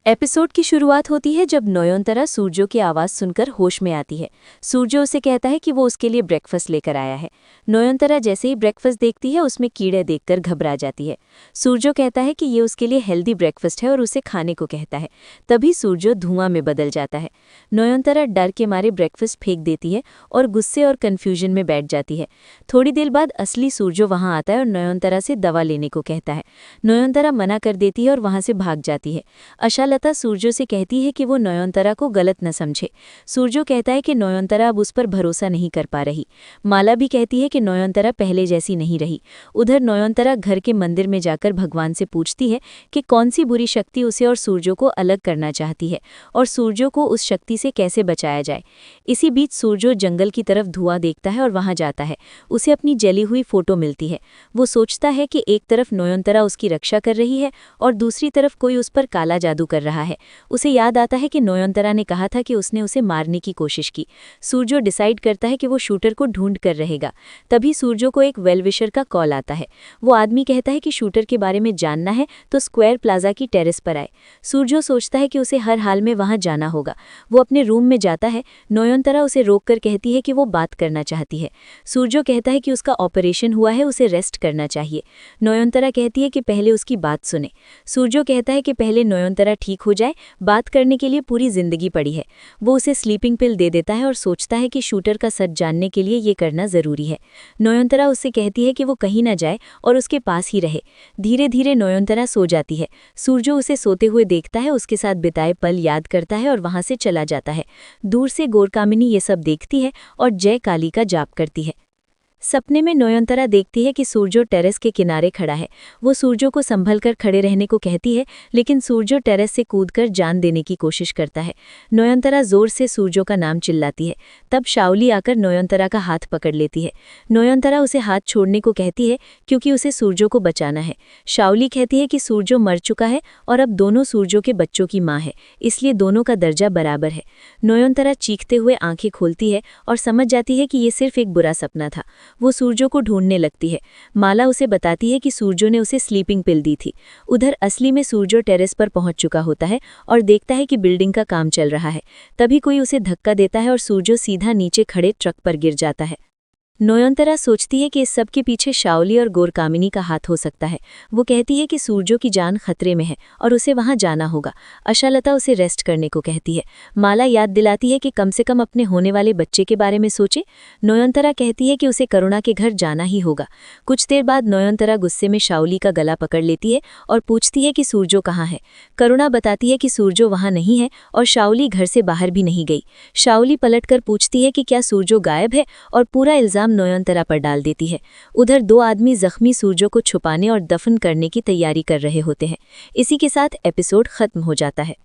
Episode की शुरुआत होती है जब नयनतारा सूर्यो की आवाज़ सुनकर होश में आती है। सूर्यो उसे कहता है कि वो उसके लिए ब्रेकफास्ट लेकर आया है। नयनतारा जैसे ही ब्रेकफास्ट देखती है उसमें कीड़े देखकर घबरा जाती है। सूर्यो कहता है कि ये उसके लिए हेल्दी ब्रेकफास्ट है और उसे खाने को कहता है। तभी सूर्यो धुआं में बदल जाता है। नयनतारा डर के मारे ब्रेकफास्ट फेंक देती है और गुस्से और कन्फ्यूजन में बैठ जाती है। थोड़ी देर बाद असली सूर्यो वहाँ आता है और नयनतारा से दवा लेने को कहता है। नयनतारा मना कर देती है और वहाँ से भाग जाती है। लता सूर्यो से कहती है कि वो नयनतारा को गलत न समझे। सूर्यो कहता है कि नयनतारा अब उस पर भरोसा नहीं कर पा रही। माला भी कहती है कि नयनतारा पहले जैसी नहीं रही। उधर नयनतारा घर के मंदिर में जाकर भगवान से पूछती है कि कौन सी बुरी शक्ति उसे और सूर्यो को अलग करना चाहती है और सूर्यो को उस शक्ति से कैसे बचाया जाए। इसी बीच सूर्यो जंगल की तरफ धुआं देखता है और वहां जाता है। उसे अपनी जली हुई फोटो मिलती है। वो सोचता है कि एक तरफ नयनतारा उसकी रक्षा कर रही है और दूसरी तरफ कोई उस पर काला जादू कर रहा है। उसे याद आता है कि नयनतारा ने कहा था कि उसने उसे मारने की कोशिश की। सूर्यो डिसाइड करता है कि वो शूटर को ढूंढ कर रहेगा। तभी सूर्यो को एक वेलविशर का कॉल आता है। वो आदमी कहता है कि शूटर के बारे में जानना है तो स्क्वायर प्लाजा की टेरेस पर आए। सूर्यो सोचता है कि उसे हर हाल में वहां जाना होगा। वो अपने रूम में जाता है। नयनतारा उसे रोककर कहती है कि वो बात करना चाहती है। सूर्यो कहता है कि उसका ऑपरेशन हुआ है, उसे रेस्ट करना चाहिए। नयनतारा कहती है कि पहले उसकी बात सुने। सूर्यो कहता है कि पहले नयनतारा ठीक हो जाए, बात करने के लिए पूरी जिंदगी पड़ी है। वो उसे स्लीपिंग पिल दे देता है और सोचता है कि शूटर का सच जानने के लिए ये करना जरूरी है। नयनतारा उससे कहती है कि वो कहीं ना जाए और उसके पास ही रहे। धीरे धीरे नयनतारा सो जाती है। सूर्यो उसे सोते हुए देखता है, उसके साथ बिताए पल याद करता है और वहां से चला जाता है। दूर से गोरकामिनी ये सब देखती है और जय काली का जाप करती है। सपने में नयनतारा देखती है कि सूर्यो टेरेस के किनारे खड़ा है। वो सूर्यो को संभल कर खड़े रहने को कहती है, लेकिन सूर्यो टेरेस से कूदकर जान देने की कोशिश करता है। नयनतारा जोर से सूर्यो का नाम चिल्लाती है। तब शाओली आकर नयनतारा का हाथ पकड़ लेती है। नयनतारा उसे हाथ छोड़ने को कहती है क्योंकि उसे सूर्यो को बचाना है। शाओली कहती है कि सूर्यो मर चुका है और अब दोनों सूर्यो के बच्चों की माँ है, इसलिए दोनों का दर्जा बराबर है। नयनतारा चीखते हुए आंखें खोलती है और समझ जाती है कि ये सिर्फ एक बुरा सपना था। वो सूर्यो को ढूंढने लगती है। माला उसे बताती है कि सूर्यो ने उसे स्लीपिंग पिल दी थी। उधर असली में सूर्यो टेरेस पर पहुंच चुका होता है और देखता है कि बिल्डिंग का काम चल रहा है। तभी कोई उसे धक्का देता है और सूर्यो सीधा नीचे खड़े ट्रक पर गिर जाता है। नयनतारा सोचती है कि इस सब के पीछे शाओली और गोरकामिनी का हाथ हो सकता है। वो कहती है कि सूर्यो की जान खतरे में है और उसे वहां जाना होगा। आशालता उसे रेस्ट करने को कहती है। माला याद दिलाती है कि कम से कम अपने होने वाले बच्चे के बारे में सोचे। नयनतारा कहती है कि उसे करुणा के घर जाना ही होगा। कुछ देर बाद नयनतारा गुस्से में शाओली का गला पकड़ लेती है और पूछती है कि सूर्यो कहाँ है। करुणा बताती है कि सूर्यो वहां नहीं है और शाओली घर से बाहर भी नहीं गई। शाओली पलटकर पूछती है कि क्या सूर्यो गायब है और पूरा इल्जाम नयनतारा पर डाल देती है। उधर दो आदमी जख्मी सूर्यो को छुपाने और दफन करने की तैयारी कर रहे होते हैं। इसी के साथ एपिसोड खत्म हो जाता है।